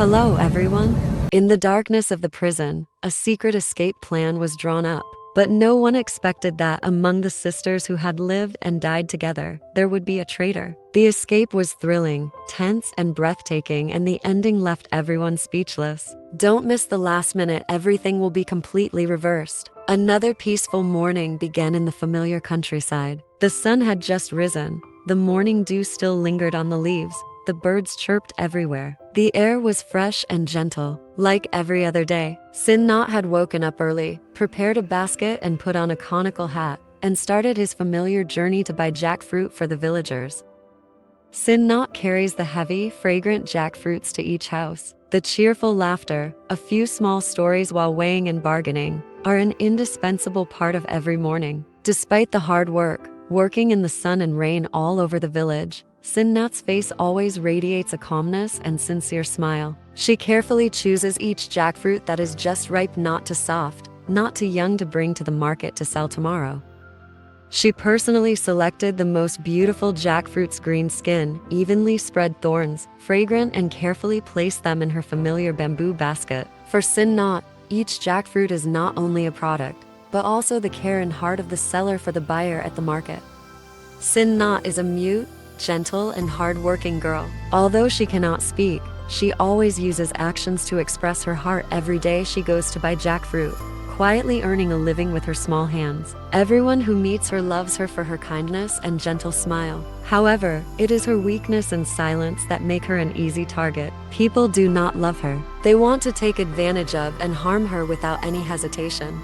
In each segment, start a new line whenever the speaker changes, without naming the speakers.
Hello, everyone. In the darkness of the prison, a secret escape plan was drawn up. But no one expected that among the sisters who had lived and died together, there would be a traitor. The escape was thrilling, tense, and breathtaking, and the ending left everyone speechless. Don't miss the last minute, everything will be completely reversed. Another peaceful morning began in the familiar countryside. The sun had just risen. The morning dew still lingered on the leaves. The birds chirped everywhere. The air was fresh and gentle. Like every other day, Sinnhat had woken up early, prepared a basket and put on a conical hat, and started his familiar journey to buy jackfruit for the villagers. Sinnhat carries the heavy, fragrant jackfruits to each house. The cheerful laughter, a few small stories while weighing and bargaining, are an indispensable part of every morning. Despite the hard work, working in the sun and rain all over the village, Sinnhat's face always radiates a calmness and sincere smile. She carefully chooses each jackfruit that is just ripe, not too soft, not too young to bring to the market to sell tomorrow. She personally selected the most beautiful jackfruit's green skin, evenly spread thorns, fragrant, and carefully placed them in her familiar bamboo basket. For Sinnhat, each jackfruit is not only a product, but also the care and heart of the seller for the buyer at the market. Sinnhat is a mute, gentle, and hard-working girl. Although she cannot speak, she always uses actions to express her heart. Every day she goes to buy jackfruit, quietly earning a living with her small hands. Everyone who meets her loves her for her kindness and gentle smile. However, it is her weakness and silence that make her an easy target. People do not love her. They want to take advantage of and harm her without any hesitation.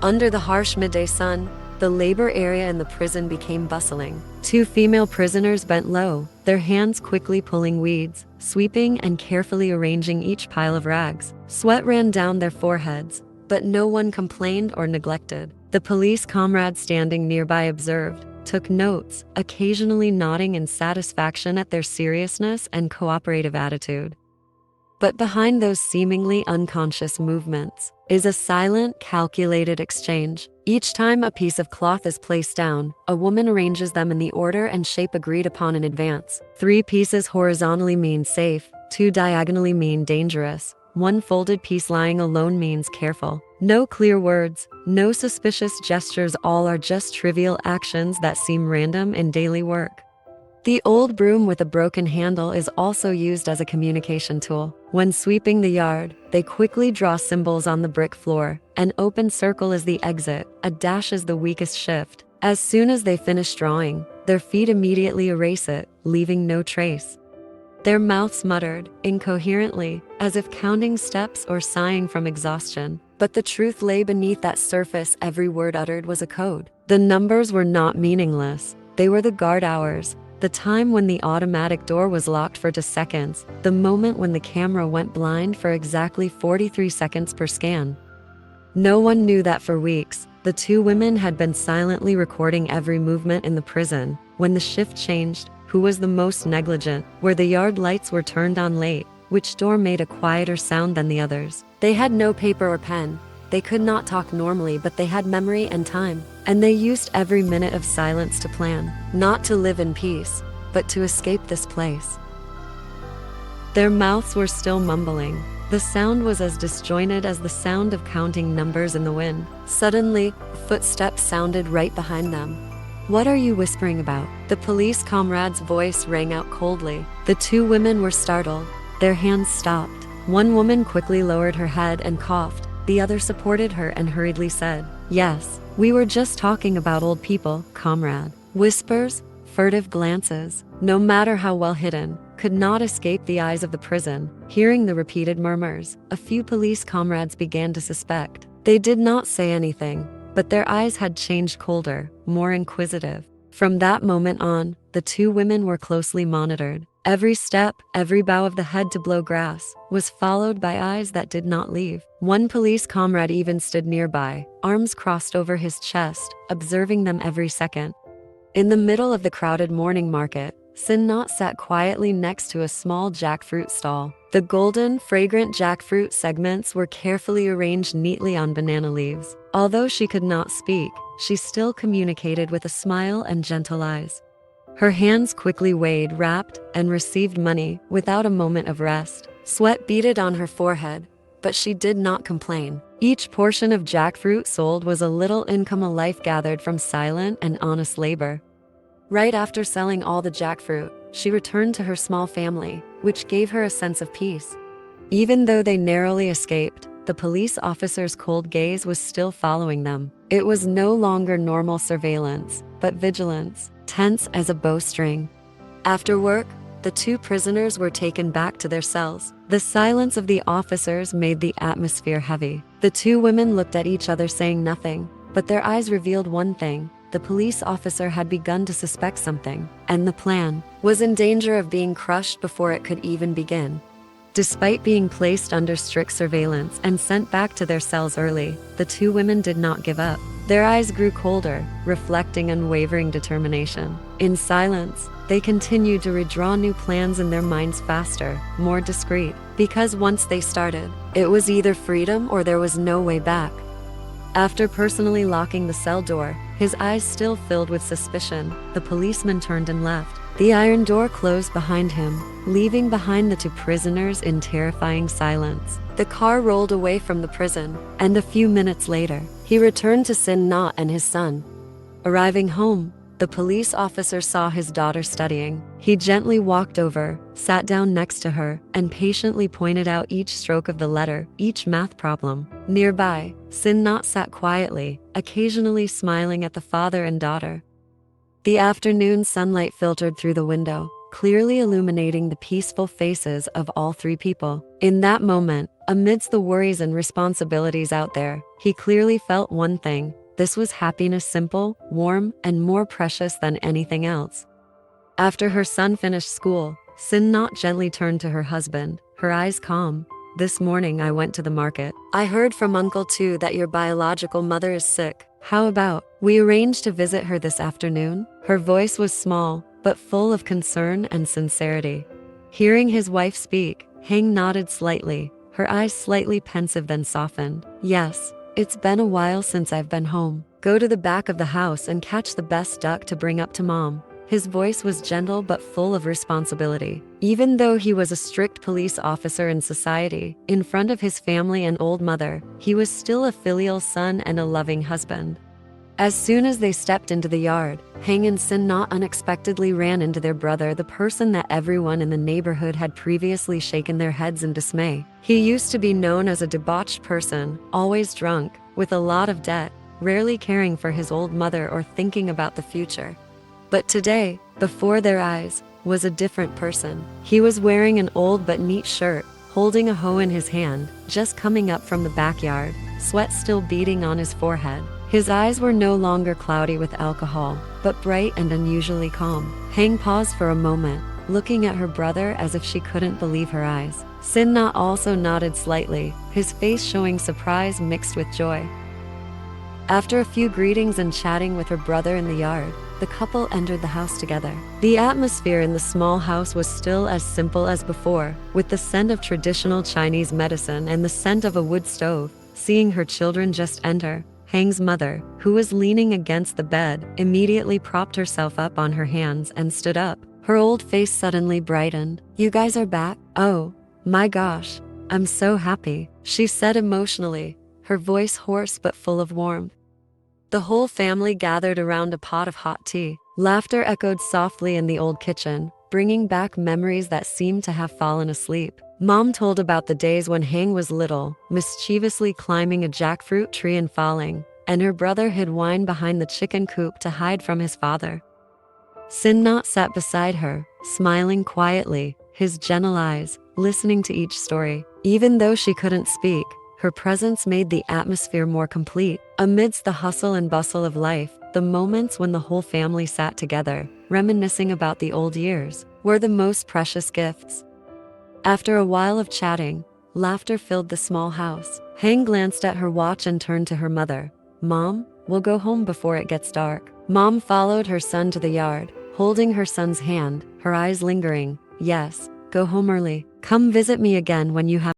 Under the harsh midday sun, the labor area in the prison became bustling. Two female prisoners bent low, their hands quickly pulling weeds, sweeping and carefully arranging each pile of rags. Sweat ran down their foreheads, but no one complained or neglected. The police comrades standing nearby observed, took notes, occasionally nodding in satisfaction at their seriousness and cooperative attitude. But behind those seemingly unconscious movements is a silent, calculated exchange. Each time a piece of cloth is placed down, a woman arranges them in the order and shape agreed upon in advance. 3 pieces horizontally mean safe, 2 diagonally mean dangerous, 1 folded piece lying alone means careful. No clear words, no suspicious gestures, all are just trivial actions that seem random in daily work. The old broom with a broken handle is also used as a communication tool. When sweeping the yard, they quickly draw symbols on the brick floor. An open circle is the exit, a dash is the weakest shift. As soon as they finish drawing, their feet immediately erase it, leaving no trace. Their mouths muttered, incoherently, as if counting steps or sighing from exhaustion. But the truth lay beneath that surface. Every word uttered was a code. The numbers were not meaningless. They were the guard hours. The time when the automatic door was locked for 2 seconds, the moment when the camera went blind for exactly 43 seconds per scan. No one knew that for weeks, the 2 women had been silently recording every movement in the prison. When the shift changed, who was the most negligent, where the yard lights were turned on late, which door made a quieter sound than the others. They had no paper or pen. They could not talk normally, but they had memory and time. And they used every minute of silence to plan, not to live in peace, but to escape this place. Their mouths were still mumbling. The sound was as disjointed as the sound of counting numbers in the wind. Suddenly, footsteps sounded right behind them. "What are you whispering about?" The police comrade's voice rang out coldly. The 2 women were startled. Their hands stopped. One woman quickly lowered her head and coughed. The other supported her and hurriedly said, "Yes, we were just talking about old people, comrade." Whispers, furtive glances, no matter how well hidden, could not escape the eyes of the prison. Hearing the repeated murmurs, a few police comrades began to suspect. They did not say anything, but their eyes had changed colder, more inquisitive. From that moment on, the 2 women were closely monitored. Every step, every bow of the head to blow grass, was followed by eyes that did not leave. One police comrade even stood nearby, arms crossed over his chest, observing them every second. In the middle of the crowded morning market, Sinnhat sat quietly next to a small jackfruit stall. The golden, fragrant jackfruit segments were carefully arranged neatly on banana leaves. Although she could not speak, she still communicated with a smile and gentle eyes. Her hands quickly weighed, wrapped, and received money without a moment of rest. Sweat beaded on her forehead, but she did not complain. Each portion of jackfruit sold was a little income a life gathered from silent and honest labor. Right after selling all the jackfruit, she returned to her small family, which gave her a sense of peace. Even though they narrowly escaped, the police officer's cold gaze was still following them. It was no longer normal surveillance, but vigilance, tense as a bowstring. After work, the two prisoners were taken back to their cells. The silence of the officers made the atmosphere heavy. The two women looked at each other saying nothing, but their eyes revealed one thing. The police officer had begun to suspect something, and the plan was in danger of being crushed before it could even begin. Despite being placed under strict surveillance and sent back to their cells early, the two women did not give up. Their eyes grew colder, reflecting unwavering determination. In silence, they continued to redraw new plans in their minds faster, more discreet, because once they started, it was either freedom or there was no way back. After personally locking the cell door, his eyes still filled with suspicion, the policeman turned and left. The iron door closed behind him, leaving behind the two prisoners in terrifying silence. The car rolled away from the prison, and a few minutes later, he returned to Sinnhat and his son. Arriving home, the police officer saw his daughter studying. He gently walked over, sat down next to her, and patiently pointed out each stroke of the letter, each math problem. Nearby, Sinnhat sat quietly, occasionally smiling at the father and daughter. The afternoon sunlight filtered through the window, clearly illuminating the peaceful faces of all three people. In that moment, amidst the worries and responsibilities out there, he clearly felt one thing. This was happiness, simple, warm, and more precious than anything else. After her son finished school, Sinnhat gently turned to her husband, her eyes calm. "This morning I went to the market. I heard from Uncle too that your biological mother is sick. How about we arrange to visit her this afternoon?" Her voice was small, but full of concern and sincerity. Hearing his wife speak, Heng nodded slightly, her eyes slightly pensive then softened. "Yes, it's been a while since I've been home. Go to the back of the house and catch the best duck to bring up to Mom." His voice was gentle but full of responsibility. Even though he was a strict police officer in society, in front of his family and old mother, he was still a filial son and a loving husband. As soon as they stepped into the yard, Heng and Sinnhat unexpectedly ran into their brother, the person that everyone in the neighborhood had previously shaken their heads in dismay. He used to be known as a debauched person, always drunk, with a lot of debt, rarely caring for his old mother or thinking about the future. But today, before their eyes, was a different person. He was wearing an old but neat shirt, holding a hoe in his hand, just coming up from the backyard, sweat still beading on his forehead. His eyes were no longer cloudy with alcohol, but bright and unusually calm. Heng paused for a moment, looking at her brother as if she couldn't believe her eyes. Sinnhat also nodded slightly, his face showing surprise mixed with joy. After a few greetings and chatting with her brother in the yard, the couple entered the house together. The atmosphere in the small house was still as simple as before, with the scent of traditional Chinese medicine and the scent of a wood stove. Seeing her children just enter, Heng's mother, who was leaning against the bed, immediately propped herself up on her hands and stood up. Her old face suddenly brightened. "You guys are back? Oh, my gosh, I'm so happy," she said emotionally, her voice hoarse but full of warmth. The whole family gathered around a pot of hot tea. Laughter echoed softly in the old kitchen, bringing back memories that seemed to have fallen asleep. Mom told about the days when Heng was little, mischievously climbing a jackfruit tree and falling, and her brother hid wine behind the chicken coop to hide from his father. Sinnhat sat beside her, smiling quietly, his gentle eyes, listening to each story. Even though she couldn't speak, her presence made the atmosphere more complete. Amidst the hustle and bustle of life, the moments when the whole family sat together, reminiscing about the old years, were the most precious gifts. After a while of chatting, laughter filled the small house. Heng glanced at her watch and turned to her mother. "Mom, we'll go home before it gets dark." Mom followed her son to the yard, holding her son's hand, her eyes lingering. "Yes, go home early. Come visit me again when you have